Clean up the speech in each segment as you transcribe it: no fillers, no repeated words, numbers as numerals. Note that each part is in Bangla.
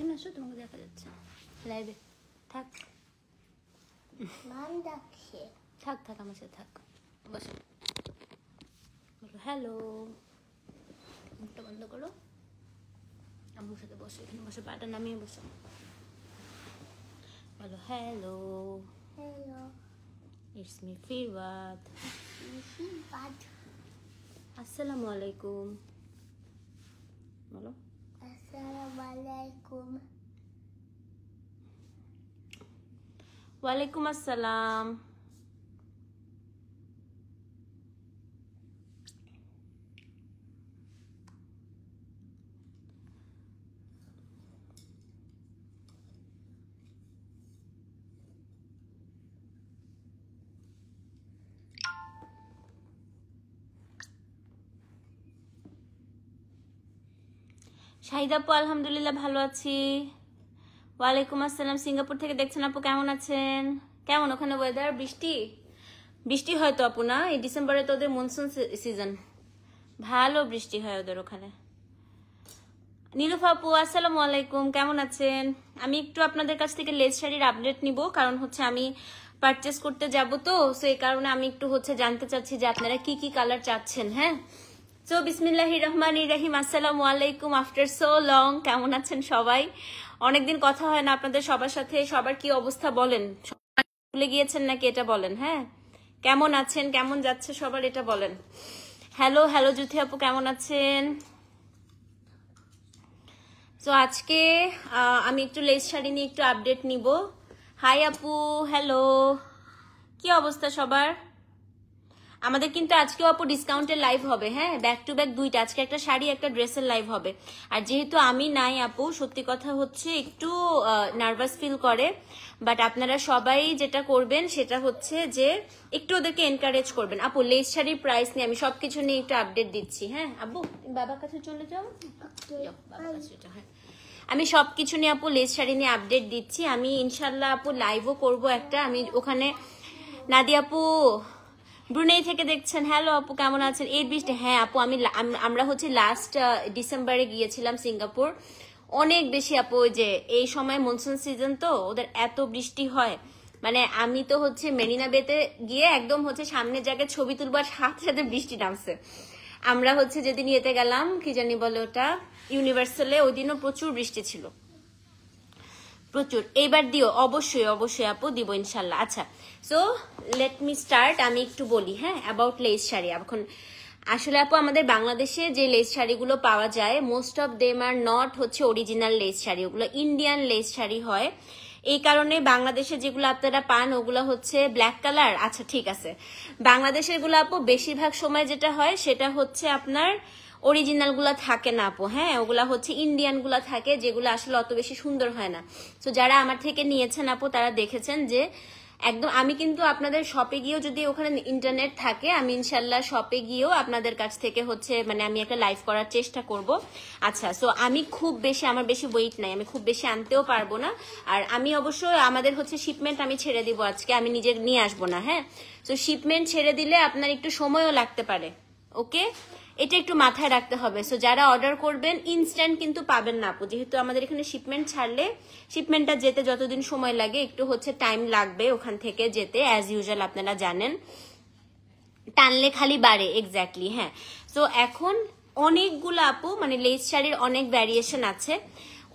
এখানে আসো, তোমাকে দেখা যাচ্ছে লাইভে। থাক থাক থাক আমার সাথে থাক, বসো, বলো হ্যালো। মুখটা বন্ধ করো, আমার সাথে বসো, এখানে বসো, পাটা নামিয়ে বসো, বলো হ্যালো। হ্যালো, ইটস মি ফিরওয়াত। আসসালামু আলাইকুম বলো। আসসালামু আলাইকুম। ওয়ালাইকুম আসসালাম। শাহিদ আপু আলহামদুলিল্লাহ ভালো আছি। ওয়ালাইকুম আসসালাম, সিঙ্গাপুর থেকে দেখছেন আপু, কেমন আছেন? কেমন ওখানে ওয়েদার? বৃষ্টি বৃষ্টি হয় তো আপু, না এই ডিসেম্বরে তো ওদের মনসুন সিজন, ভালো বৃষ্টি হয় ওদের ওখানে। নীলুফা আপু আসসালামু আলাইকুম, কেমন আছেন? আমি একটু আপনাদের কাছ থেকে লেস শাড়ির আপডেট নিব, কারণ হচ্ছে আমি পারচেস করতে যাব তো, সেই কারণে আমি একটু হচ্ছে জানতে চাচ্ছি যে আপনারা কি কি কালার চাচ্ছেন। হ্যাঁ, সো বিসমিল্লাহির রহমানির রহিম, আসসালামু আলাইকুম আফটার সো লং। কেমন আছেন সবাই? অনেকদিন কথা হয় না আপনাদের সবার সাথে। সবার কি অবস্থা বলেন? ভুলে গিয়েছেন নাকি এটা বলেন। হ্যাঁ, কেমন আছেন, কেমন যাচ্ছে সবার এটা বলেন। হ্যালো হ্যালো জুথি আপু, কেমন আছেন? তো আজকে আমি একটু লেস শাড়ি নিয়ে একটু আপডেট নিব। হাই আপু, হ্যালো, কি অবস্থা সবার? আমাদের কিন্তু আজকেও আপু ডিসকাউন্টের লাইভ হবে। হ্যাঁ, ব্যাক টু ব্যাক দুইটা, আজকে একটা শাড়ি একটা ড্রেসের লাইভ হবে। আর যেহেতু আমি নাই আপু, সত্যি কথা হচ্ছে একটু নার্ভাস ফিল করে, বাট আপনারা সবাই যেটা করবেন সেটা হচ্ছে যে একটু ওদেরকে এনকারেজ করবেন। আপু লেস শাড়ির প্রাইস নিয়ে আমি সবকিছু নিয়ে একটু আপডেট দিচ্ছি। হ্যাঁ আব্বু, বাবার কাছে চলে যাও, বাবার কাছে। হ্যাঁ, আমি সবকিছু নিয়ে আপু লেস শাড়ি নিয়ে আপডেট দিচ্ছি। আমি ইনশাল্লাহ আপু লাইভও করবো একটা, আমি ওখানে। নাদিয়া আপু ব্রুনেই থেকে দেখছেন, হ্যালো আপু কেমন আছেন? এই বৃষ্টি, হ্যাঁ আপু আমরা হচ্ছে লাস্ট ডিসেম্বরে গিয়েছিলাম সিঙ্গাপুর, অনেক বেশি আপু। ওই যে এই সময় মনসুন সিজন তো ওদের এত বৃষ্টি হয়, মানে আমি তো হচ্ছে মেরিনা বেতে গিয়ে একদম হচ্ছে সামনের জায়গায় ছবি তুলবার সাথে সাথে বৃষ্টি নামছে। আমরা হচ্ছে যেদিন ইয়েতে গেলাম, কি জানি বলে ওটা, ইউনিভার্সালে, ওই দিনও প্রচুর বৃষ্টি ছিল, প্রচুর। এইবার দিও, অবশ্যই অবশ্যই আপু দিব ইনশাল্লাহ। আচ্ছা, সো লেট মি স্টার্ট। আমি একটু বলি হ্যাঁ অ্যাবাউট লেস শাড়ি। এখন আসলে আপু আমাদের বাংলাদেশে যে লেস শাড়িগুলো পাওয়া যায়, most of them are not হচ্ছে অরিজিনাল লেস শাড়ি, ওগুলো ইন্ডিয়ান লেস শাড়ি হয়। এই কারণে বাংলাদেশে যেগুলো আপনারা পান ওগুলো হচ্ছে ব্ল্যাক কালার। আচ্ছা ঠিক আছে, বাংলাদেশের গুলো আপু বেশিরভাগ সময় যেটা হয় সেটা হচ্ছে আপনার অরিজিনাল গুলা থাকে না আপু। হ্যাঁ, ওগুলা হচ্ছে ইন্ডিয়ান গুলা থাকে, যেগুলো আসলে অত বেশি সুন্দর হয় না। তো যারা আমার থেকে নিয়েছেন আপু তারা দেখেছেন যে একদম, আমি কিন্তু আপনাদের শপে গিয়েও, যদি ওখানে ইন্টারনেট থাকে, আমি ইনশাল্লাহ শপে গিয়েও আপনাদের কাছ থেকে হচ্ছে মানে আমি একটা লাইভ করার চেষ্টা করব। আচ্ছা, সো আমি খুব বেশি, আমার বেশি ওয়েট নাই, আমি খুব বেশি আনতেও পারবো না। আর আমি অবশ্যই আমাদের হচ্ছে শিপমেন্ট আমি ছেড়ে দিব আজকে, আমি নিজে নিয়ে আসবো না। হ্যাঁ, তো শিপমেন্ট ছেড়ে দিলে আপনার একটু সময়ও লাগতে পারে। ওকে, এটা একটু মাথায় রাখতে হবে। সো যারা অর্ডার করবেন ইনস্ট্যান্ট কিন্তু পাবেন না আপু, যেহেতু আমাদের এখানে শিপমেন্ট ছাড়লে শিপমেন্টটা যেতে যতদিন সময় লাগে একটু হচ্ছে টাইম লাগবে ওখান থেকে যেতে, অ্যাজ ইউজুয়াল আপনারা জানেন, টানলে খালি বাড়ে। এক্স্যাক্টলি, হ্যাঁ। সো এখন অনেকগুলো আপু মানে লেস শাড়ির অনেক ভ্যারিয়েশন আছে।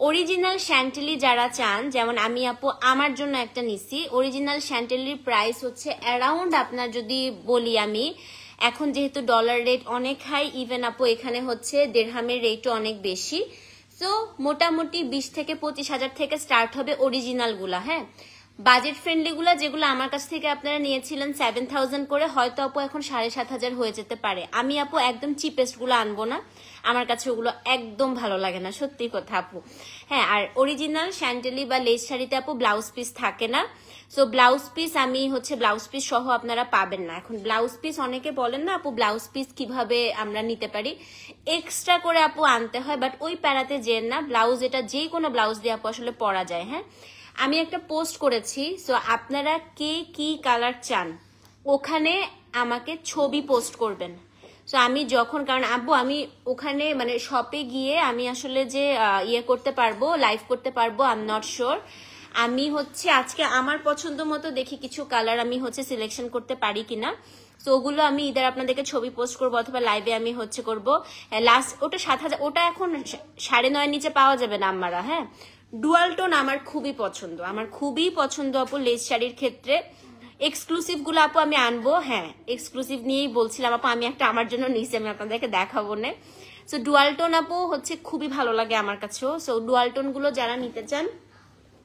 অরিজিনাল শ্যান্টেলি যারা চান, যেমন আমি আপু আমার জন্য একটা নিছি, অরিজিনাল শ্যান্টেলির প্রাইস হচ্ছে অ্যারাউন্ড, আপনার যদি বলি আমি, এখন যেহেতু ডলার রেট অনেক হাই, ইভেন আপু এখানে হচ্ছে দেড়হামের রেটও অনেক বেশি। সো মোটামুটি 20 থেকে 25 হাজার থেকে স্টার্ট হবে অরিজিনাল গুলা। হ্যাঁ, বাজেট ফ্রেন্ডলি গুলা যেগুলো আমার কাছ থেকে আপনারা নিয়েছিলেন 7000 করে, হয়তো আপু এখন 7500 হয়ে যেতে পারে। আমি আপু একদম চিপেস্ট গুলো আনবো না, আমার কাছে ওগুলো একদম ভালো লাগে না, সত্যি কথা আপু। হ্যাঁ, আর অরিজিনাল শ্যান্টেলি বা লেস শাড়িতে আপু ব্লাউজ পিস থাকে না। সো ব্লাউজ পিস আমি হচ্ছে ব্লাউজ পিস সহ আপনারা পাবেন না। এখন ব্লাউজ পিস অনেকে বলেন না আপু ব্লাউজ পিস কিভাবে আমরা নিতে পারি, এক্সট্রা করে আপু আনতে হয়, বাট ওই প্যারাতে যেন না, ব্লাউজ এটা যে কোনো ব্লাউজ দিয়ে আপু আসলে পরা যায়। হ্যাঁ, আমি একটা পোস্ট করেছি, সো আপনারা কে কি কালার চান ওখানে আমাকে ছবি পোস্ট করবেন। সো আমি যখন, কারণ আব্বু আমি ওখানে মানে শপে গিয়ে আমি আসলে যে ইয়ে করতে পারবো, লাইভ করতে পারবো, আই এম নট শিওর। আমি হচ্ছে আজকে আমার পছন্দ মতো দেখি কিছু কালার আমি হচ্ছে সিলেকশন করতে পারি কিনা। তো ওগুলো আমি ইদার আপনাদেরকে ছবি পোস্ট করবো অথবা লাইভে আমি হচ্ছে করবো। লাস্ট ওটা 7,000, ওটা এখন 9.5 নিচে পাওয়া যাবে না আমারা। হ্যাঁ, ডুয়াল টোন আমার খুবই পছন্দ, আমার খুবই পছন্দ আপু লেস শাড়ির ক্ষেত্রে। এক্সক্লুসিভ গুলো আপু আমি আনবো, হ্যাঁ এক্সক্লুসিভ নিয়েই বলছিলাম আপু, আমি একটা আমার জন্য নিয়েছি, আমি আপনাদেরকে দেখাবো না। সো ডুয়াল টোন আপু হচ্ছে খুবই ভালো লাগে আমার কাছেও। সো ডুয়াল টোন গুলো যারা নিতে চান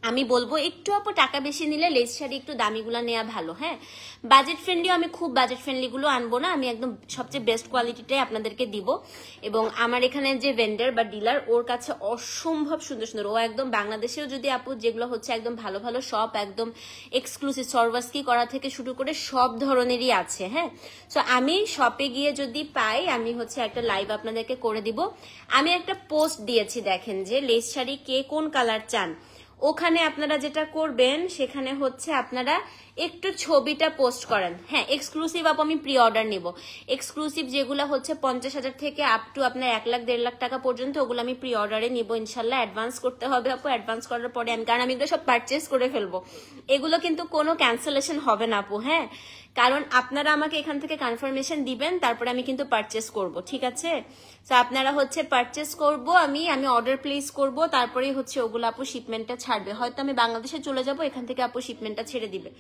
আমি বলবো একটু আপু টাকা বেশি নিলে লেস শাড়ি একটু দামিগুলো নেওয়া ভালো। হ্যাঁ, বাজেট ফ্রেন্ডলিও আমি খুব বাজেট ফ্রেন্ডলি গুলো আনবো না, আমি একদম সবচেয়ে বেস্ট কোয়ালিটিটাই আপনাদেরকে দিব। এবং আমার এখানে যে ভেন্ডার বা ডিলার, ওর কাছে অসম্ভব সুন্দর সুন্দর, ও একদম বাংলাদেশেও যদি আপু যেগুলো হচ্ছে একদম ভালো ভালো শপ, একদম এক্সক্লুসিভ সরওয়াস্কি করা থেকে শুরু করে সব ধরনেরই আছে। হ্যাঁ, সো আমি শপে গিয়ে যদি পাই আমি হচ্ছে একটা লাইভ আপনাদেরকে করে দিব। আমি একটা পোস্ট দিয়েছি দেখেন যে লেস শাড়ি কে কোন কালার চান, ওখানে আপনারা যেটা করবেন সেখানে হচ্ছে আপনারা একটু ছবিটা পোস্ট করেন। হ্যাঁ, এক্সক্লুসিভ আপু আমি প্রি অর্ডার নিব, এক্সক্লুসিভ যেগুলো হচ্ছে 50,000 থেকে আপ টু আপনার 1 লাখ 1.5 লাখ টাকা পর্যন্ত, ওগুলো আমি প্রি অর্ডারে নিব ইনশাল্লাহ। অ্যাডভান্স করতে হবে আপু, অ্যাডভান্স করার পরে আমি, কারণ আমি এগুলো সব পারচেস করে ফেলবো, এগুলো কিন্তু কোনো ক্যান্সেলেশন হবে না আপু। হ্যাঁ, কারণ আপনারা আমাকে এখান থেকে কনফার্মেশন দিবেন, তারপরে আমি কিন্তু পারচেস করব, ঠিক আছে? তো আপনারা হচ্ছে পারচেস করব, আমি অর্ডার প্লেস করব, তারপরেই হচ্ছে ওগুলো আপু শিপমেন্টটা ছাড়বে। হয়তো আমি বাংলাদেশে চলে যাব, এখান থেকে আপু শিপমেন্টটা ছেড়ে দিবে।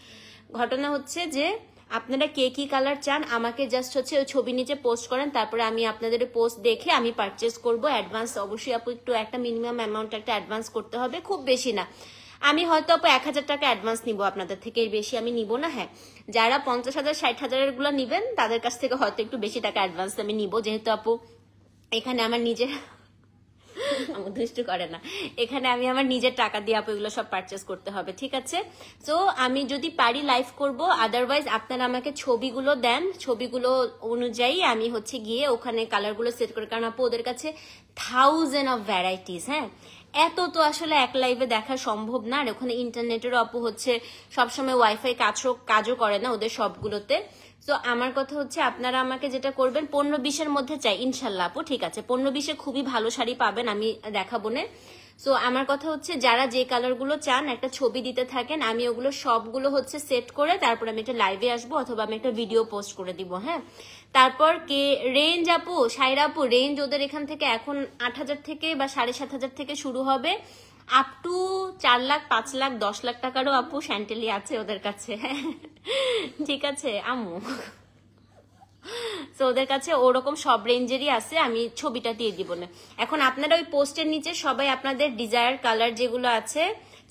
ঘটনা হচ্ছে যে আপনারা কে কি কালার চান আমাকে জাস্ট হচ্ছে ওই ছবি নিচে পোস্ট করেন, তারপরে আমি আপনাদের পোস্ট দেখে আমি পারচেস করব। অ্যাডভান্স অবশ্যই আপু একটু একটা মিনিমাম অ্যামাউন্ট একটা অ্যাডভান্স করতে হবে, খুব বেশি না। আমি হয়তো আপু 1,000 টাকা অ্যাডভান্স নিব আপনাদের থেকে, এর বেশি আমি নিব না। হ্যাঁ, যারা 50,000 60,000 গুলো নিবেন তাদের কাছ থেকে হয়তো একটু বেশি টাকা অ্যাডভান্স আমি নিব, যেহেতু আপু এখানে আমার নিজের আমার দুষ্টু করে না, এখানে আমি আমার নিজের টাকা দিয়ে আপু এগুলো সব পারচেস করতে হবে, ঠিক আছে? তো আমি যদি পারি লাইভ করব, আদারওয়াইজ আপনারা আমাকে ছবিগুলো দেন, ছবিগুলো অনুযায়ী আমি হচ্ছে গিয়ে ওখানে কালারগুলো সেট করে, কারণ আপু ওদের কাছে 1000 অফ ভ্যারাইটিস। হ্যাঁ, এত তো আসলে এক লাইভে দেখা সম্ভব না, আর ওখানে ইন্টারনেটেরও আপু হচ্ছে সবসময় ওয়াইফাই কাজও করে না ওদের সবগুলোতে। তো আমার কথা হচ্ছে আপনারা আমাকে যেটা করবেন 15-20-এর মধ্যে চাই ইনশাল্লাহ আপু, ঠিক আছে? 15-20-এ খুবই ভালো শাড়ি পাবেন, আমি দেখাবো না। সো আমার কথা হচ্ছে যারা যে কালারগুলো চান একটা ছবি দিতে থাকেন, আমি ওগুলো সবগুলো হচ্ছে সেট করে তারপর আমি একটা লাইভে আসবো অথবা আমি একটা ভিডিও পোস্ট করে দিব। হ্যাঁ, তারপর কে রেঞ্জ আপু, সাইরা আপু রেঞ্জ ওদের এখান থেকে এখন 8,000 থেকে বা 7,500 থেকে শুরু হবে, আপ টু 4 লাখ 5 লাখ 10 লাখ টাকারও আপু স্যান্টেলি আছে ওদের কাছে। হ্যাঁ, ঠিক আছে আম্মু? তো ওদের কাছে ওরকম সব রেঞ্জেরই আছে, আমি ছবিটা দিয়ে দিব না। এখন আপনারা ওই পোস্টের নিচে সবাই আপনাদের ডিজায়ার কালার যেগুলো আছে।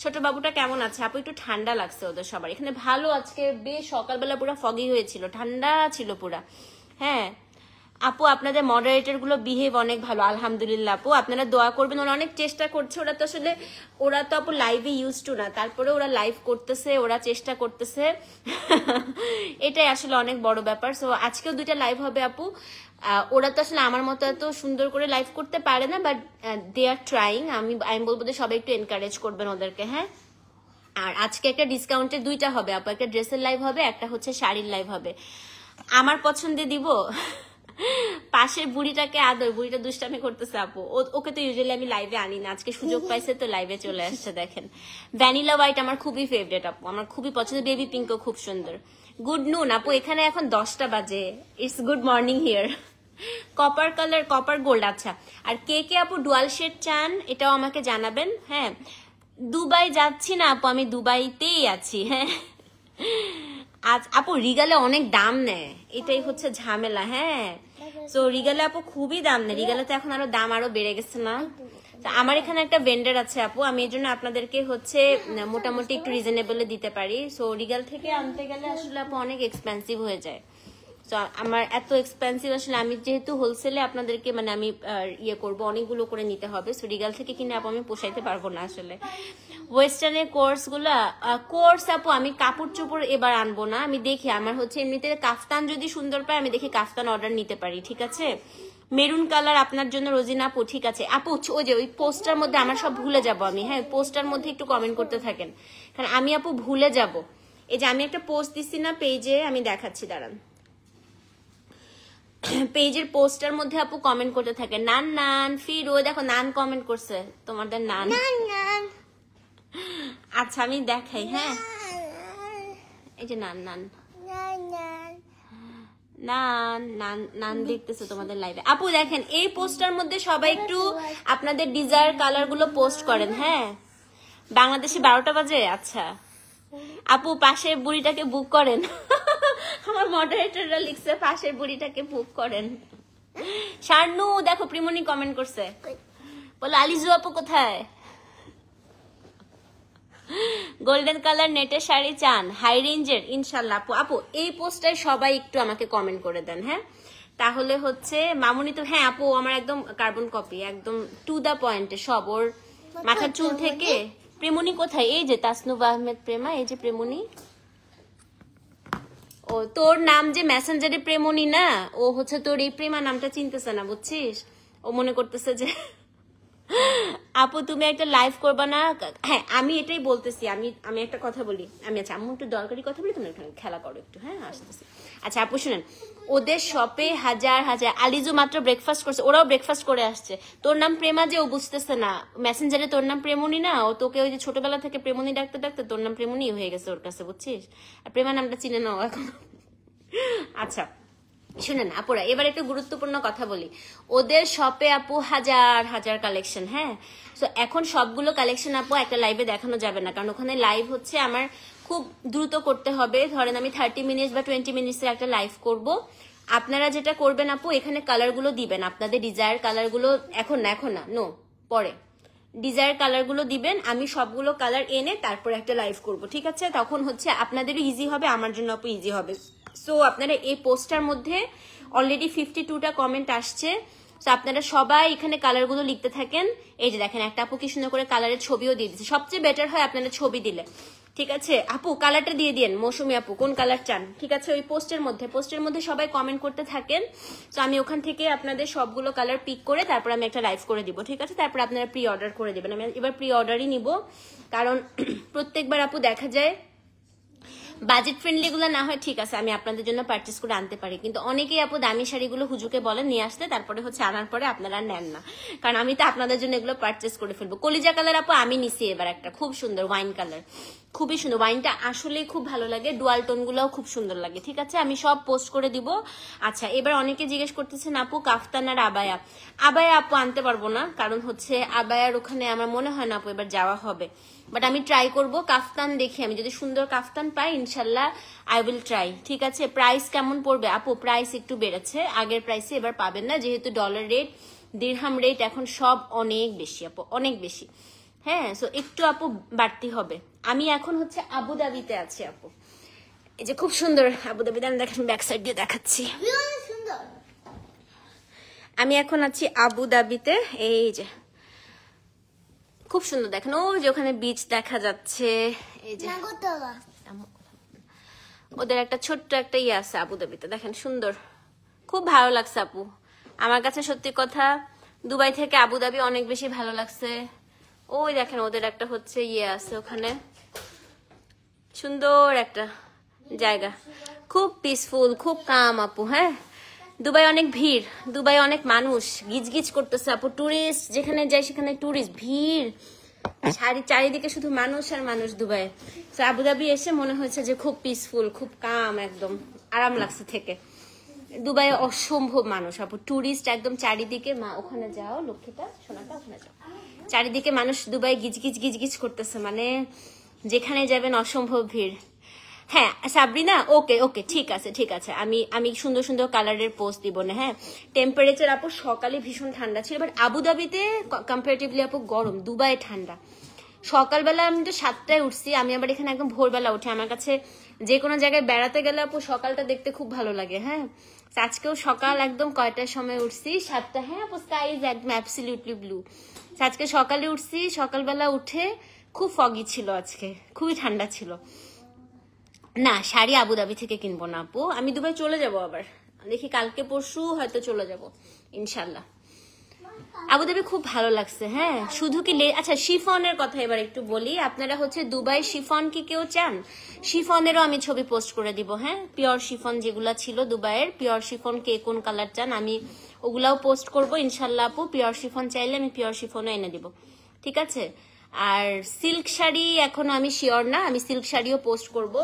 ছোট বাবুটা কেমন আছে আপু? একটু ঠান্ডা লাগছে ওদের সবার এখানে, ভালো আজকে বেশ সকালবেলা পুরো ফগি হয়েছিল, ঠান্ডা ছিল পুরা। হ্যাঁ আপু, আপনাদের মডারেটর গুলো বিহেভ অনেক ভালো, আলহামদুলিল্লাহ আপু, আপনারা দোয়া করবেন। ওরা অনেক চেষ্টা করছে, ওরা তো আসলে ওরা তো আপু লাইভে ইউজ টু না, তারপরে ওরা লাইভ করতেছে, ওরা চেষ্টা করতেছে এটাই আসলে অনেক বড় ব্যাপার। সো আজকেও 2টা লাইভ হবে আপু। ওরা তো আসলে আমার মতো এত সুন্দর করে লাইভ করতে পারে না, বাট দে আর ট্রাইং। আমি বলবো যে সবাই একটু এনকারেজ করবেন ওদেরকে। হ্যাঁ, আর আজকে একটা ডিসকাউন্টে 2টা হবে আপু, একটা ড্রেসের লাইভ হবে, একটা হচ্ছে শাড়ির লাইভ হবে। আমার পছন্দে দিব পাশের বুড়িটাকে আদর, বুড়িটা দুষ্টামি করতেছে আপু, ওকে তো ইউজুয়ালি আমি লাইভে আনি না, আজকে সুযোগ পাইছে তো লাইভে চলে আসছে। দেখেন ভ্যানিলা হোয়াইট আমার খুবই ফেভারিট আপু, আমার খুবই পছন্দ, বেবি পিঙ্কও খুব সুন্দর। গুড নুন আপু, এখানে এখন 10টা বাজে, it's good morning here. Copper colour, copper gold, আচ্ছা। আর কে কে আপু ডুয়াল শেড চান এটাও আমাকে জানাবেন। হ্যাঁ, দুবাই যাচ্ছি না আপু, আমি দুবাইতেই আছি। হ্যাঁ, আজ আপু রিগালে অনেক দাম নেয়, এটাই হচ্ছে ঝামেলা। হ্যাঁ, তো রিগালে আপু খুবই দাম নেয়, রিগালে তো এখন দাম আরো বেড়ে গেছে না। আমার এখানে একটা ভেন্ডার আছে আপু, আমি এই জন্য আপনাদেরকে হচ্ছে মোটামুটি একটু রিজনেবলে দিতে পারি। সো রিগাল থেকে আনতে গেলে আসলে আপু অনেক এক্সপেন্সিভ হয়ে যায়। তো আমার এত এক্সপেন্সিভ আসলে, আমি যেহেতু হোলসেলে আপনাদেরকে মানে আমি ইয়ে করব, অনেকগুলো করে নিতে হবে। সো রিগাল থেকে কিনে আপু আমি পোষাইতে পারবো না আসলে। ওয়েস্টার্নের কোর্স আপু আমি কাপড় চোপড় এবার আনবো না, আমি দেখি আমার হচ্ছে এমনিতে কাফতান যদি সুন্দর পাই আমি দেখি কাফতান অর্ডার নিতে পারি, ঠিক আছে? মেরুন কালার আপনার জন্য রোজিনা আপু, ঠিক আছে আপু। ওই যে ওই পোস্টার মধ্যে আমার সব ভুলে যাব আমি। হ্যাঁ, পোস্টার মধ্যে একটু কমেন্ট করতে থাকেন, কারণ আমি আপু ভুলে যাব। এই যে আমি একটা পোস্ট দিচ্ছি না পেজে, আমি দেখাচ্ছি, দাঁড়ান। পেজের পোস্টার মধ্যে আপু কমেন্ট করতে থাকে নান নান ফিরো, দেখো নান কমেন্ট করছে তোমাদের নান। আচ্ছা আমি দেখাই, হ্যাঁ এই যে নান নান নান নান নান দেখতেছে তোমাদের লাইভে। আপু দেখেন এই পোস্টার মধ্যে সবাই একটু আপনাদের ডিজায়ার কালার গুলো পোস্ট করেন। হ্যাঁ বাংলাদেশে 12টা বাজে। আচ্ছা আপু পাশের বুড়িটাকে বুক করেন। আমার মডারেটররা লিখছে পাশের বুড়িটাকে বুক করেন। শার্নু দেখো প্রিমনি কমেন্ট করছে, বলো আলিজু আপু কোথায়? গোল্ডেন কালার নেটের শাড়ি চান হাই রেঞ্জের? ইনশাল্লাহ আপু। আপু এই পোস্টটায় সবাই একটু আমাকে কমেন্ট করে দেন, হ্যাঁ তাহলে হচ্ছে মামুনি তো, হ্যাঁ আপু আমার একদম কার্বন কপি, একদম টু দা পয়েন্টে সব, ওর মাথার চুল থেকে। প্রেমনি কোথায়? এই যে তাসনুভ আহমেদ প্রেমা, এই যে প্রেমনি। ও তোর নাম যে মেসেঞ্জারে প্রেমনি না, ও হচ্ছে তোর এই প্রেমা নামটা চিনতেছে না বুঝছিস, ও মনে করতেছে যে আপু তুমি একটা লাইভ করবা না? হ্যাঁ আমি এটাই বলতেছি। আমি একটা কথা বলি, আমি আচ্ছা আম্মু একটু দরকারি কথা বলি, তুমি খেলা করো একটু, হ্যাঁ আসতেছি। আচ্ছা আপু শুনেন, ওদের শপে হাজার হাজার, আলিজু মাত্র ব্রেকফাস্ট করছে, ওরাও ব্রেকফাস্ট করে আসছে। তোর নাম প্রেমা যে ও বুঝতেছে না, মেসেঞ্জারে তোর নাম প্রেমনি না, ও তোকে ওই যে ছোটবেলা থেকে প্রেমনি ডাকতে ডাকতে তোর নাম প্রেমনি হয়ে গেছে ওর কাছে বুঝছিস, আর প্রেমা নামটা চিনে নাও এখন। আচ্ছা শুনেন আপুরা, এবার একটু গুরুত্বপূর্ণ কথা বলি। ওদের শপে আপু হাজার হাজার কালেকশন, হ্যাঁ তো এখন সবগুলো কালেকশন আপু একটা লাইভে দেখানো যাবে না, কারণ ওখানে লাইভ হচ্ছে আমার খুব দ্রুত করতে হবে। ধরেন আমি 30 মিনিট বা 20 মিনিটসের একটা লাইভ করব। আপনারা যেটা করবেন আপু, এখানে কালারগুলো দিবেন, আপনাদের ডিজায়ার কালারগুলো, এখন না নো পরে ডিজায়ার কালারগুলো দিবেন, আমি সবগুলো কালার এনে তারপরে একটা লাইভ করব, ঠিক আছে? তখন হচ্ছে আপনাদেরও ইজি হবে, আমার জন্য আপু ইজি হবে। সো আপনারা এই পোস্টার মধ্যে অলরেডি 52টা কমেন্ট আসছে, তো আপনারা সবাই এখানে কালারগুলো লিখতে থাকেন। এই যে দেখেন একটা আপু কি সুন্দর করে কালারের ছবিও দিয়ে দিচ্ছে, সবচেয়ে বেটার হয় আপনারা ছবি দিলে, ঠিক আছে? আপু কালারটা দিয়ে দিন, মৌসুমী আপু কোন কালার চান, ঠিক আছে? ওই পোস্টের মধ্যে সবাই কমেন্ট করতে থাকেন। তো আমি ওখান থেকে আপনাদের সবগুলো কালার পিক করে তারপর আমি একটা লাইভ করে দিব, ঠিক আছে? তারপর আপনারা প্রি অর্ডার করে দিবেন। আমি এবার প্রি অর্ডারই নিব, কারণ প্রত্যেকবার আপু দেখা যায় বাজেট ফ্রেন্ডলি গুলো না হয় ঠিক আছে, আমি আপনাদের জন্য পারচেস করে আনতে পারি, কিন্তু অনেকেই আপু দামি শাড়িগুলো হুজুকে বলেন নিয়ে আসতে, তারপরে হচ্ছে আনার পরে আপনারা নেন না, কারণ আমি তো আপনাদের জন্য এগুলো পারচেস করে ফেলবো। কলিজা কালার আপু আমি নিছি এবার একটা খুব সুন্দর ওয়াইন কালার, খুবই সুন্দর, ওয়াইনটা আসলেই খুব ভালো লাগে, ডুয়াল টোন গুলোও খুব সুন্দর লাগে, ঠিক আছে? আমি সব পোস্ট করে দিব। আচ্ছা এবার অনেকে জিজ্ঞেস করতেছেন আপু কাফতান আর আবায়া। আবায়া আপু আনতে পারবো না, কারণ হচ্ছে আবায়ার ওখানে আমার মনে হয় না আপু এবার যাওয়া হবে, বাট আমি ট্রাই করব। কাফতান দেখি, আমি যদি সুন্দর কাফতান পাই ইনশাল্লাহ আই উইল ট্রাই, ঠিক আছে? প্রাইস কেমন পড়বে আপু? প্রাইস একটু বেড়েছে, আগের প্রাইসে এবার পাবেন না, যেহেতু ডলার রেট দিরহাম রেট এখন সব অনেক বেশি আপু, অনেক বেশি, হ্যাঁ সো একটু আপু বাড়তি হবে। আমি এখন হচ্ছে আবুধাবিতে আছি আপু, এই যে খুব সুন্দর আবুধাবিতে, আমি দেখেন ব্যাক সাইড দিয়ে দেখাচ্ছি, আমি এখন আছি আবুধাবিতে, এই যে খুব সুন্দর দেখেন, ও যে ওখানে বিচ দেখা যাচ্ছে, এই যে ওদের একটা ছোট্ট একটা ইয়ে আছে আবুধাবিতে, দেখেন সুন্দর, খুব ভালো লাগছে আপু আমার কাছে, সত্যি কথা দুবাই থেকে আবুধাবি অনেক বেশি ভালো লাগছে। ওই দেখেন ওদের একটা হচ্ছে ইয়ে আছে ওখানে, সুন্দর একটা জায়গা, খুব পিসফুল, খুব কাম আপু। হ্যাঁ দুবাই অনেক ভিড়, দুবাই অনেক মানুষ গিজগিজ করতেছে আপু, টুরিস্ট যেখানে যায় সেখানে টুরিস্ট ভিড়, চারিদিকে শুধু মানুষ আর মানুষ দুবাই। তো আবুধাবি এসে মনে হয়েছে যে খুব পিসফুল, খুব কাম, একদম আরাম লাগছে থেকে। দুবাই অসম্ভব মানুষ আপু, টুরিস্ট একদম চারিদিকে, মা ওখানে যাও লক্ষ্মীটা সোনাটা ওখানে যাও, চারিদিকে মানুষ দুবাই গিজগিজ গিজগিজ করতেছে, মানে যেখানে যাবেন অসম্ভব ভিড়। হ্যাঁ সাবরিনা ওকে ওকে ঠিক আছে ঠিক আছে, আমি সুন্দর সুন্দর কালারের পোস্ট দিব না। হ্যাঁ টেম্পারেচার আপু সকালে ভীষণ ঠান্ডা ছিল, বাট আবুধাবিতে কম্পারেটিভলি আপু গরম, দুবাই ঠান্ডা। সকালবেলা আমি তো 7টায় উঠছি, আমি আবার এখানে একদম ভোরবেলা উঠি, আমার কাছে যে কোনো জায়গায় বেড়াতে গেলে আপু সকালটা দেখতে খুব ভালো লাগে। হ্যাঁ আজকেও সকাল একদম কয়টার সময় উঠছি, 7টা। হ্যাঁ আপু স্কাই ইজ একদম অ্যাবসলিউটলি ব্লু। আজকে সকালে উঠছি, সকালবেলা উঠে খুব ফগি ছিল, আজকে খুবই ঠান্ডা ছিল। না শাড়ি আবুধাবি থেকে কিনবো না আপু, আমি দুবাই চলে যাব আবার, দেখি কালকে পরশু হয়তো চলে যাব ইনশাল্লাহ। আবুধাবি খুব ভালো লাগছে। হ্যাঁ, শুধু কি আচ্ছা শিফনের কথা এবার একটু বলি। আপনারা হচ্ছে দুবাই শিফন কি কেউ চান? শিফনেরও আমি ছবি পোস্ট করে দিব। হ্যাঁ, পিওর শিফন যেগুলা ছিল দুবাইয়ের পিওর শিফন, কে কোন কালার চান আমি ওগুলাও পোস্ট করব ইনশাল্লাহ আপু। পিওর শিফন চাইলে আমি পিওর শিফনও এনে দিব, ঠিক আছে? আর সিল্ক শাড়ি এখনো আমি শিওর না, আমি সিল্ক শাড়িও পোস্ট করব।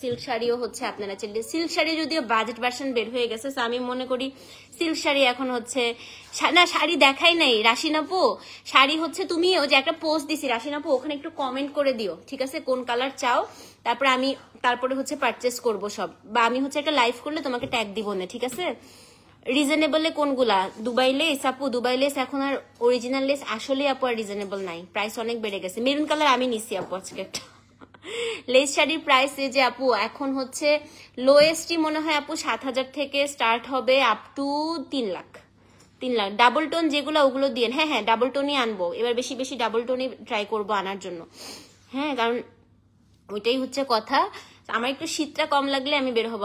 সিল্ক শাড়িও হচ্ছে আপনারা চাইলে, সিল্ক শাড়ি যদিও বাজেট ভার্সন বের হয়ে গেছে, তো আমি মনে করি সিল্ক শাড়ি এখন হচ্ছে না। শাড়ি দেখাই নাই রাশিন আপু, শাড়ি হচ্ছে তুমি ওই যে একটা পোস্ট দিছি রাশিন আপু, ওখানে একটু কমেন্ট করে দিও, ঠিক আছে? কোন কালার চাও, তারপরে হচ্ছে পারচেস করব সব, বা আমি হচ্ছে একটা লাইভ করলে তোমাকে ট্যাগ দিব না, ঠিক আছে? রিজনেবলে কোনগুলা? দুবাই লেস আপু, দুবাই লেস এখন আর অরিজিনাল লেস আসলে আপু আর রিজনেবল নাই, প্রাইস অনেক বেড়ে গেছে। মেরুন কালার আমি নিছি আপু আজকে একটা লেস শাড়ির প্রাইস এই যে আপু এখন হচ্ছে লোয়েস্টই মনে হয় আপু 7,000 থেকে স্টার্ট হবে up to 3 lakh. 3 lakh double tone যেগুলো ওগুলো দিয়ে। হ্যাঁ হ্যাঁ, ডাবল টোনই আনবো এবার, বেশি বেশি ডাবল টোনই ট্রাই করবো আনার জন্য। হ্যাঁ, কারণ ওইটাই হচ্ছে কথা। আমার একটু শীতটা কম লাগলে আমি বের হবো।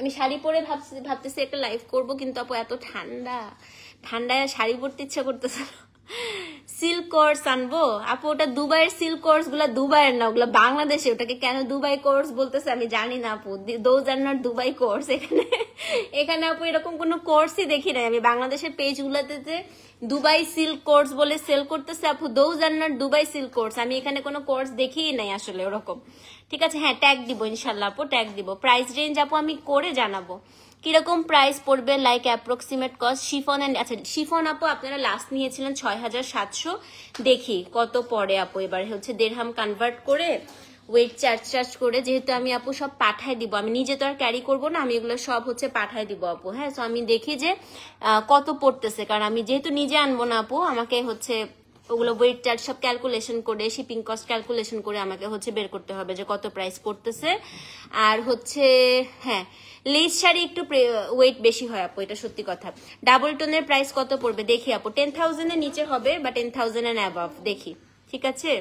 আমি শাড়ি পরে ভাবতেছি একটা লাইভ করব, কিন্তু আপু এত ঠান্ডায় শাড়ি পরতে ইচ্ছা করতেছে। সিল্ক কোর্স আনবো আপু, ওটা দুবাইয়ের সিল্ক কোর্স গুলা দুবাইয়ের না, ওগুলা বাংলাদেশে। ওটাকে কেন দুবাই কোর্স বলতেছে আমি জানি না আপু, those are not Dubai course. এখানে আপু এরকম কোনো কোর্সই দেখি নাই আমি বাংলাদেশের পেজ গুলাতে যে দুবাই সিল্ক কোর্স বলে সেল করতেছে আপু, those are not Dubai silk course. আমি এখানে কোনো কোর্স দেখিই নাই আসলে ওরকম, ঠিক আছে? হ্যাঁ, ট্যাগ দিব ইনশাল্লাহ আপু, ট্যাগ দিব। প্রাইস রেঞ্জ আপু আমি করে জানাবো কিরকম প্রাইস পড়বে, like approximate cost. Chiffon and আচ্ছা শিফন আপু আপনারা লাস্ট নিয়েছিলেন 6,700, দেখি কত পড়ে আপু এবার হচ্ছে দেড়হাম কনভার্ট করে ওয়েট চার্জ করে, যেহেতু আমি আপু সব পাঠাই দিব, আমি নিজে তো আর ক্যারি করবো না, আমি এগুলো সব হচ্ছে পাঠাই দিব আপু। হ্যাঁ, তো আমি দেখি যে কত পড়তেছে, কারণ আমি যেহেতু নিজে আনবো না আপু, আমাকে হচ্ছে ওগুলো ওয়েট চার্জ সব ক্যালকুলেশন করে, শিপিং কস্ট ক্যালকুলেশন করে আমাকে হচ্ছে বের করতে হবে যে কত প্রাইস পড়তেছে। আর হচ্ছে হ্যাঁ, লেস শাড়ি একটু ওয়েট বেশি হয় আপু, এটা সত্যি কথা। ডাবল টোনের প্রাইস কত পড়বে দেখি আপু, 10,000 এর নিচে হবে বা 10,000 এন্ড অ্যাবাভ, দেখি, ঠিক আছে?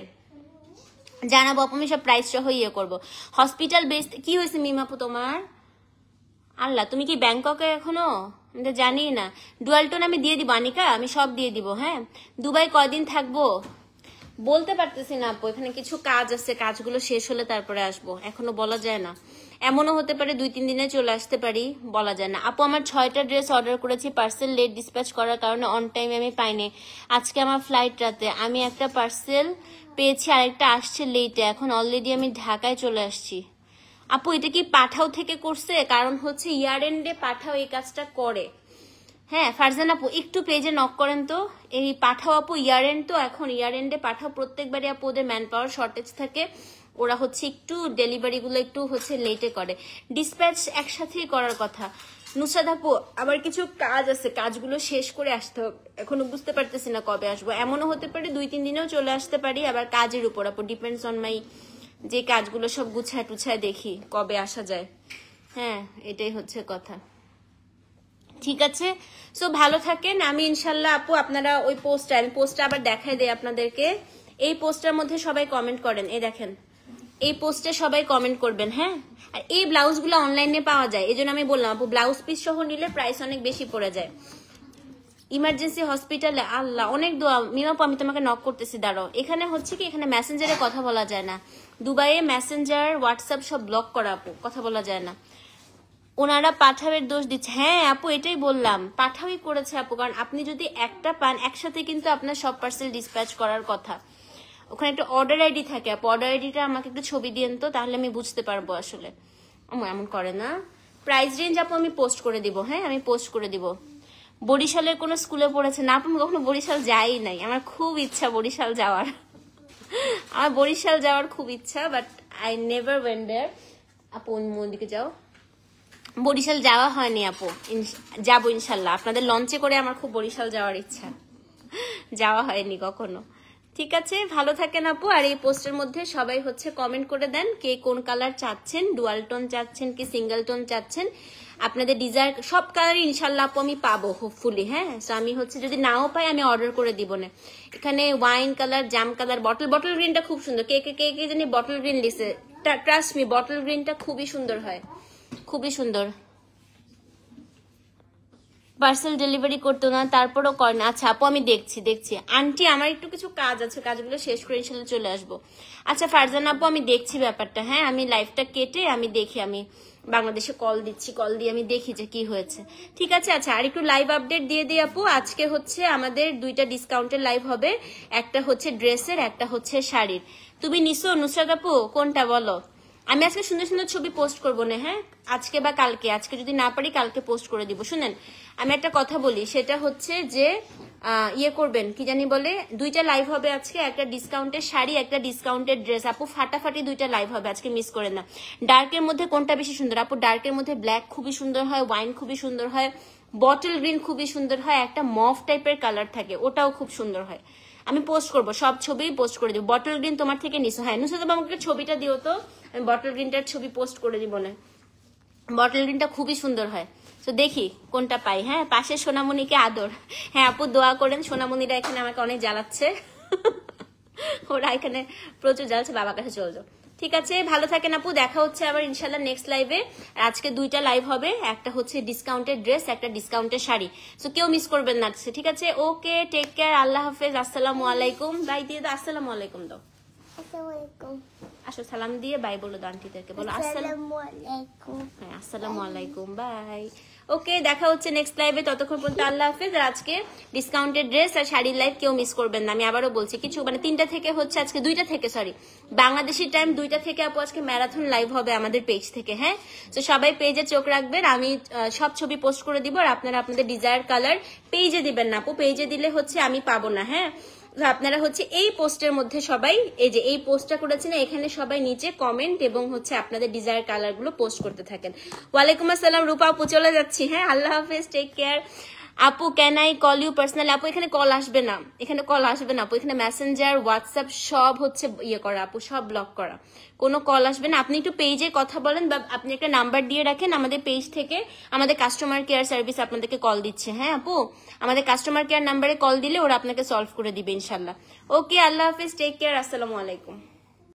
জানাবো আপু, আমি সব প্রাইস সহ ইয়ে করবো। হসপিটাল বেস কি হয়েছে মিম আপু তোমার? আল্লাহ, তুমি কি ব্যাংককে এখনো? আমি তো জানি না। ডুয়াল টোন আমি দিয়ে দিব আনিকা, আমি সব দিয়ে দিব। হ্যাঁ, দুবাই কয়দিন থাকবো বলতে পারতেছি না আপু, এখানে কিছু কাজ আছে, কাজগুলো শেষ হলে তারপরে আসবো, এখনো বলা যায় না। এমনও হতে পারে 2-3 দিনে চলে আসতে পারি, বলা যায় না আপু। আমার 6টা ড্রেস অর্ডার করেছি, পার্সেল লেট ডিসপ্যাচ করার কারণে অন টাইম আমি পাইনি। আজকে আমার ফ্লাইট রাতে, আমি একটা পার্সেল পেয়েছি, আরেকটা আসছে লেটে, এখন অলরেডি আমি ঢাকায় চলে আসছি। আপু এটা কি পাঠাও থেকে করছে? কারণ হচ্ছে ইয়ার এন্ডে পাঠাও এই কাজটা করে। হ্যাঁ ফারজান আপু একটু পেজে নক করেন তো, এই পাঠাও আপু ইয়ার এন্ড, তো এখন ইয়ার এন্ডে পাঠাও প্রত্যেকবারই আপু ওদের ম্যান পাওয়ার শর্টেজ থাকে, ওরা হচ্ছে একটু ডেলিভারি গুলো একটু হচ্ছে লেটে করে, ডিসপ্যাচ একসাথেই করার কথা। নুসরাত আপু আবার কিছু কাজ আছে, কাজগুলো শেষ করে আসতে হবে, এখনো বুঝতে পারতেছি না কবে আসবো। এমনও হতে পারে 2-3 দিনেও চলে আসতে পারি, আবার কাজের উপর আপু ডিপেন্ডস অন মাই, যে কাজগুলো সব গুছায় টুছায় দেখি কবে আসা যায়। হ্যাঁ, এটাই হচ্ছে কথা, ঠিক আছে? সো ভালো থাকেন। আমি ইনশাল্লাহ আপু আপনারা ওই পোস্টটা আবার দেখাই দেয় আপনাদেরকে। এই পোস্টটার মধ্যে সবাই কমেন্ট করেন, এই দেখেন এই পোস্টে সবাই কমেন্ট করবেন। হ্যাঁ, আর এই ব্লাউজগুলো অনলাইনে পাওয়া যায়, এই জন্য আমি বললাম আপু ব্লাউজ পিস সহ নিলে প্রাইস অনেক বেশি পড়ে যায়। ইমার্জেন্সি হসপিটালে আল্লাহ অনেক দোয়া। মিমাপু আমি তোমাকে নক করতেছি, দাঁড়াও। এখানে হচ্ছে কি, এখানে মেসেঞ্জারে কথা বলা যায় না, দুবাইয়ে মেসেঞ্জার হোয়াটসঅ্যাপ সব ব্লক করা আপু, কথা বলা যায় না। ওনারা পাঠাওয়ের দোষ দিচ্ছে। হ্যাঁ আপু এটাই বললাম, পাঠাওই করেছে আপু, কারণ আপনি যদি একটা পান একসাথে কিন্তু আপনার সব পার্সেল ডিসপ্যাচ করার কথা। ওখানে একটা অর্ডার আইডি থাকে আপু, অর্ডার আইডিটা আমাকে একটু ছবি দিয়েন তো, তাহলে আমি বুঝতে পারবো আসলে। এমন করে না। প্রাইস রেঞ্জ আপু আমি পোস্ট করে দিব। হ্যাঁ, আমি পোস্ট করে দিব। বরিশালের কোনো স্কুলে পড়েছে না আপু? আমি কখনো বরিশাল যাই নাই, আমার খুব ইচ্ছা বরিশাল যাওয়ার, আমার বরিশাল যাওয়ার খুব ইচ্ছা, but I never went there. আপু অন্য দিকে যাও, বরিশাল যাওয়া হয়নি আপু, যাবো ইনশাল্লাহ। আপনাদের লঞ্চে করে আমার খুব বরিশাল যাওয়ার ইচ্ছা, যাওয়া হয়নি কখনো। ঠিক আছে, ভালো থাকেন আপু। আর এই পোস্টের মধ্যে সবাই হচ্ছে কমেন্ট করে দেন কে কোন কালার চাচ্ছেন, ডুয়াল টোন চাচ্ছেন কি সিঙ্গেল টোন চাচ্ছেন, আপনাদের ডিজায়ার সব কালারই ইনশাল্লাহ আপু আমি পাবো হোপফুলি। হ্যাঁ, তো আমি হচ্ছে যদি নাও পাই আমি অর্ডার করে দিব না। এখানে ওয়াইন কালার, জাম কালার, বটল গ্রিনটা খুব সুন্দর, কে কে কে কে জানি বটল গ্রিন লিসে, ট্রাস্ট মি বটল গ্রিনটা খুবই সুন্দর হয়, খুবই সুন্দর। পার্সেল ডেলিভারি করতো না, তারপরও করে না। আচ্ছা আপু আমি দেখছি আন্টি, আমার একটু কিছু কাজ আছে, কাজগুলো শেষ করে ইনশাল্লাহ চলে আসবো। আচ্ছা ফারজান আপু আমি দেখছি ব্যাপারটা, হ্যাঁ আমি লাইভটা কেটে আমি দেখি, আমি বাংলাদেশে কল দিচ্ছি, কল দিয়ে আমি দেখি যে কি হয়েছে। ঠিক আছে আচ্ছা আর একটু লাইভ আপডেট দিয়ে দিই আপু। আজকে হচ্ছে আমাদের 2টা ডিসকাউন্টের লাইভ হবে, একটা হচ্ছে ড্রেসের, একটা হচ্ছে শাড়ির। তুমি নিছো নুসরাত আপু কোনটা বলো? আমি আজকে সুন্দর সুন্দর ছবি পোস্ট করবো না, হ্যাঁ আজকে বা কালকে, আজকে যদি না পারি কালকে পোস্ট করে দিব। শুনেন আমি একটা কথা বলি, সেটা হচ্ছে যে ইয়ে করবেন, কি জানি বলে, 2টা লাইভ হবে আজকে, একটা ডিসকাউন্টের শাড়ি, একটা ডিসকাউন্টের ড্রেস। আপু ফাটাফাটি 2টা লাইভ হবে আজকে, মিস করেন না। ডার্কের মধ্যে কোনটা বেশি সুন্দর আপু? ডার্কের মধ্যে ব্ল্যাক খুবই সুন্দর হয়, ওয়াইন খুবই সুন্দর হয়, বটল গ্রিন খুবই সুন্দর হয়, একটা মফ টাইপের কালার থাকে ওটাও খুব সুন্দর হয়। আমি পোস্ট করবো, সব ছবি পোস্ট করে দিব। বটল গ্রিন তোমার থেকে নিছো, হ্যাঁ নুসরাত আমাকে ছবিটা দিও তো, আমি বটল গ্রিনটার ছবি পোস্ট করে দিব না। বটল গ্রিনটা খুবই সুন্দর হয়, তো দেখি কোনটা পাই। হ্যাঁ পাশে সোনামণিকে আদর, হ্যাঁ আপু দোয়া করেন, সোনামণিরা এখানে আমাকে অনেক জ্বালাচ্ছে ওরা এখানে প্রচুর জ্বালাচ্ছে, বাবার কাছে চলে যাও। ঠিক আছে ভালো থাকেন আপু, দেখা হচ্ছে আবার ইনশাল্লাহ নেক্সট লাইভে। আজকে 2টা লাইভ হবে, একটা হচ্ছে ডিসকাউন্টেড ড্রেস, একটা ডিসকাউন্টের শাড়ি, তো কেউ মিস করবেন না। ঠিক আছে ওকে, টেক কেয়ার, আল্লাহ হাফেজ, আসসালামু আলাইকুম। বাই দিয়ে দাও, আসসালামু আলাইকুম দাও, আসো সালাম দিয়ে বাই বলো দাও, আন্টিদেরকে বলো আসসালামু আলাইকুম। হ্যাঁ আসসালামু আলাইকুম, বাই। ওকে দেখা হচ্ছে নেক্সট লাইভে, ততক্ষণ পর্যন্ত আল্লাহ হাফেজ। আর আজকে ডিসকাউন্টেড ড্রেস আর শাড়ির লাইভ কেউ মিস করবেন না, আমি আবারও বলছি। কিছু মানে 3টা থেকে হচ্ছে, আজকে 2টা থেকে, সরি বাংলাদেশি টাইম 2টা থেকে আপু আজকে ম্যারাথন লাইভ হবে আমাদের পেজ থেকে। হ্যাঁ তো সবাই পেজে চোখ রাখবেন, আমি সব ছবি পোস্ট করে দিব, আর আপনারা আপনাদের ডিজায়ার কালার পেজে দিবেন না আপু, পেজে দিলে হচ্ছে আমি পাবো না। হ্যাঁ আপনারা হচ্ছে এই পোস্টের মধ্যে সবাই, এই যে এই পোস্টটা করেছেন এখানে সবাই নিচে কমেন্ট এবং হচ্ছে আপনাদের ডিজায়ার কালার গুলো পোস্ট করতে থাকেন। ওয়ালাইকুম আসসালাম রূপা আপু, চলে যাচ্ছি। হ্যাঁ আল্লাহ হাফেজ, টেক কেয়ার আপু। Can I call you personally? আপু এখানে কল আসবে না, এখানে কল আসবে না আপু, এখানে মেসেঞ্জার হোয়াটসঅ্যাপ সব হচ্ছে ইয়ে করা আপু, সব ব্লক করা, কোনো কল আসবে না। আপনি একটু পেজে কথা বলেন বা আপনি একটা নাম্বার দিয়ে রাখেন, আমাদের পেজ থেকে আমাদের কাস্টমার কেয়ার সার্ভিস আপনাদেরকে কল দিচ্ছে। হ্যাঁ আপু আমাদের কাস্টমার কেয়ার নাম্বারে কল দিলে ওরা আপনাকে সলভ করে দিবে ইনশাল্লাহ। ওকে আল্লাহ হাফেজ, টেক কেয়ার, আসসালামু আলাইকুম।